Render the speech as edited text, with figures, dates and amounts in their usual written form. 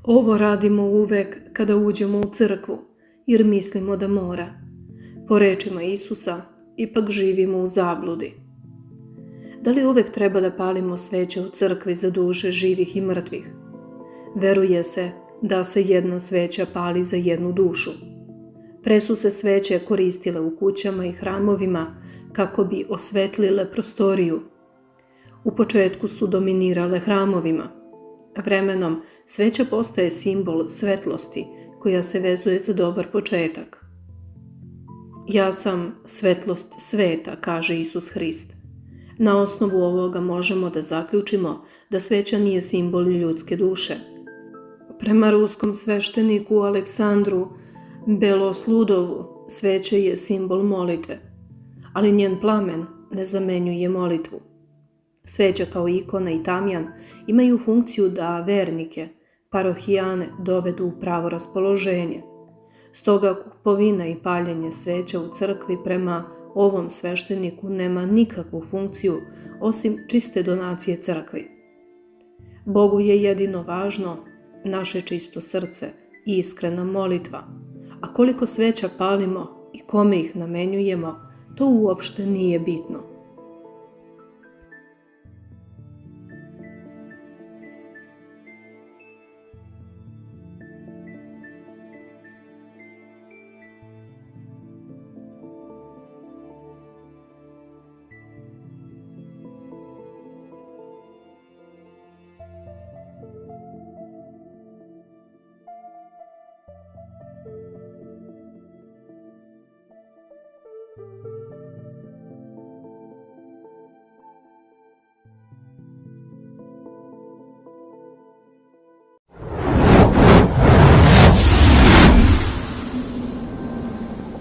Ovo radimo uvek kada uđemo u crkvu, jer mislimo da mora. Po rečima Isusa, ipak živimo u zabludi. Da li uvek treba da palimo sveće u crkvi za duše živih i mrtvih? Veruje se da se jedna sveća pali za jednu dušu. Pre su se sveće koristile u kućama i hramovima kako bi osvetlile prostoriju. U početku su dominirale hramovima. Vremenom sveća postaje simbol svetlosti koja se vezuje za dobar početak. Ja sam svetlost sveta, kaže Isus Hrist. Na osnovu ovoga možemo da zaključimo da sveća nije simbol ljudske duše. Prema ruskom svešteniku Aleksandru Belosludovu, sveća je simbol molitve, ali njen plamen ne zamenjuje molitvu. Sveća kao ikona i tamjan imaju funkciju da vernike, parohijane, dovedu u pravo raspoloženje. Stoga kupovina i paljenje sveća u crkvi prema ovom svešteniku nema nikakvu funkciju osim čiste donacije crkvi. Bogu je jedino važno naše čisto srce i iskrena molitva, a koliko sveća palimo i kome ih namenjujemo, to uopšte nije bitno.